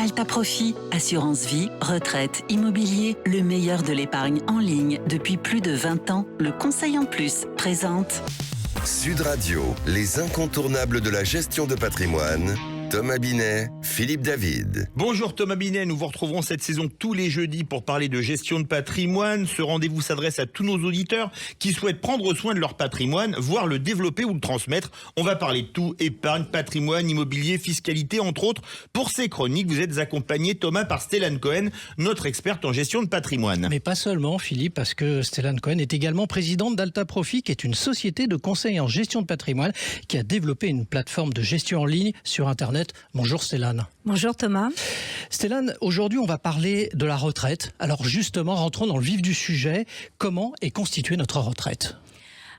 Alta Profit, assurance vie, retraite, immobilier, le meilleur de l'épargne en ligne depuis plus de 20 ans. Le Conseil en Plus présente Sud Radio, les incontournables de la gestion de patrimoine. Thomas Binet, Philippe David. Bonjour Thomas Binet, nous vous retrouverons cette saison tous les jeudis pour parler de gestion de patrimoine. Ce rendez-vous s'adresse à tous nos auditeurs qui souhaitent prendre soin de leur patrimoine, voire le développer ou le transmettre. On va parler de tout, épargne, patrimoine, immobilier, fiscalité, entre autres. Pour ces chroniques, vous êtes accompagné, Thomas, par Stellane Cohen, notre experte en gestion de patrimoine. Mais pas seulement, Philippe, parce que Stellane Cohen est également présidente d'Alta Profit, qui est une société de conseil en gestion de patrimoine qui a développé une plateforme de gestion en ligne sur Internet. Bonjour Stellane. Bonjour Thomas. Stellane, aujourd'hui on va parler de la retraite. Alors justement, rentrons dans le vif du sujet. Comment est constituée notre retraite ?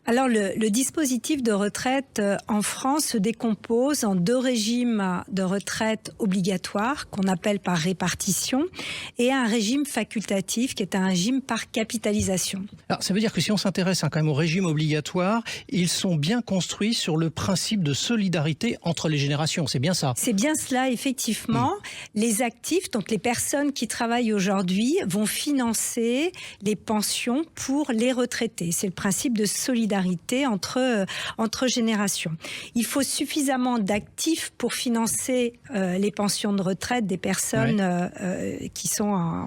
Alors le dispositif de retraite en France se décompose en deux régimes de retraite obligatoires qu'on appelle par répartition et un régime facultatif qui est un régime par capitalisation. Alors ça veut dire que si on s'intéresse quand même au régime obligatoire, ils sont bien construits sur le principe de solidarité entre les générations, c'est bien ça ? C'est bien cela, effectivement. Les actifs, donc les personnes qui travaillent aujourd'hui, vont financer les pensions pour les retraités. C'est le principe de solidarité entre générations. Il faut suffisamment d'actifs pour financer les pensions de retraite des personnes qui ont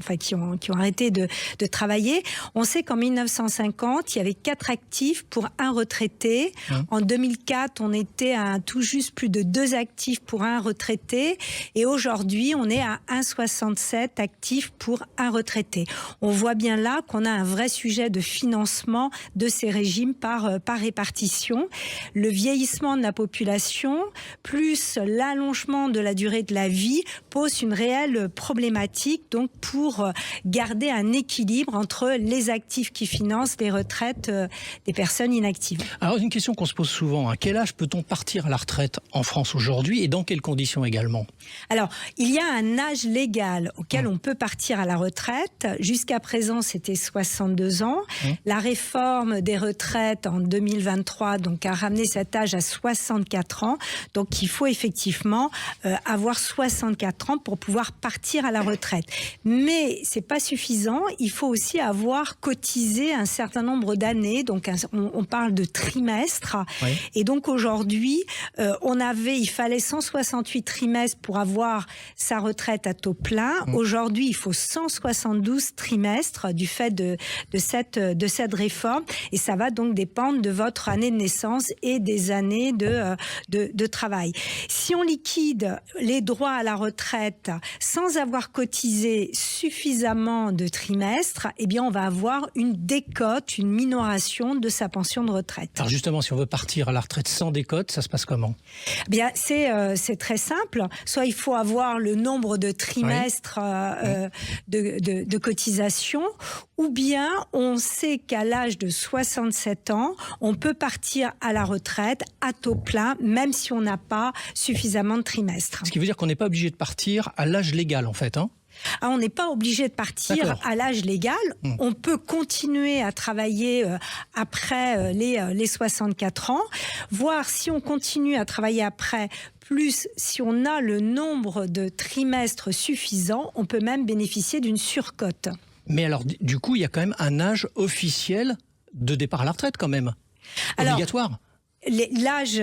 arrêté de travailler. On sait qu'en 1950, il y avait 4 actifs pour un retraité. En 2004, on était à tout juste plus de 2 actifs pour un retraité. Et aujourd'hui, on est à 1,67 actifs pour un retraité. On voit bien là qu'on a un vrai sujet de financement de ces régimes par répartition. Le vieillissement de la population, plus l'allongement de la durée de la vie, pose une réelle problématique donc pour garder un équilibre entre les actifs qui financent les retraites des personnes inactives. Alors une question qu'on se pose souvent, à quel âge peut-on partir à la retraite en France aujourd'hui et dans quelles conditions également ? Alors, il y a un âge légal auquel on peut partir à la retraite. Jusqu'à présent, c'était 62 ans. La réforme des retraites en 2023 donc, a ramené cet âge à 64 ans. Donc, il faut effectivement avoir 64 ans pour pouvoir partir à la retraite. Mais c'est pas suffisant. Il faut aussi avoir cotisé un certain nombre d'années. Donc, on parle de trimestres. Oui. Et donc, aujourd'hui, il fallait 168 trimestres pour avoir sa retraite à taux plein. Aujourd'hui, il faut 172 trimestres du fait de cette réforme. Et ça va donc dépendre de votre année de naissance et des années de travail. Si on liquide les droits à la retraite sans avoir cotisé suffisamment de trimestres, eh bien on va avoir une décote, une minoration de sa pension de retraite. Alors justement, si on veut partir à la retraite sans décote, ça se passe comment ? Eh bien, c'est très simple. Soit il faut avoir le nombre de trimestres de cotisation, ou bien on sait qu'à l'âge de 67 ans, on peut partir à la retraite à taux plein, même si on n'a pas suffisamment de trimestres. Ce qui veut dire qu'on n'est pas obligé de partir à l'âge légal, en fait, hein ? On n'est pas obligé de partir à l'âge légal. On peut continuer à travailler après les 64 ans, voire si on continue à travailler après, plus si on a le nombre de trimestres suffisant, on peut même bénéficier d'une surcote. Mais alors, du coup, il y a quand même un âge officiel de départ à la retraite, quand même, obligatoire. L'âge,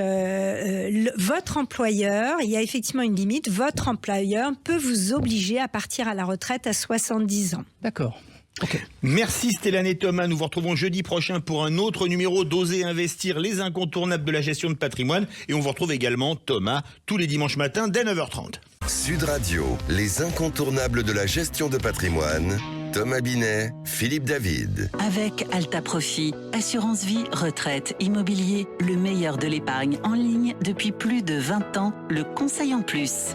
votre employeur, il y a effectivement une limite, votre employeur peut vous obliger à partir à la retraite à 70 ans. D'accord. Okay. Merci Stellane et Thomas, nous vous retrouvons jeudi prochain pour un autre numéro d'Oser Investir, les incontournables de la gestion de patrimoine. Et on vous retrouve également, Thomas, tous les dimanches matins dès 9h30. Sud Radio, les incontournables de la gestion de patrimoine. Thomas Binet, Philippe David. Avec Alta Profit, assurance vie, retraite, immobilier, le meilleur de l'épargne en ligne depuis plus de 20 ans. Le Conseil en Plus.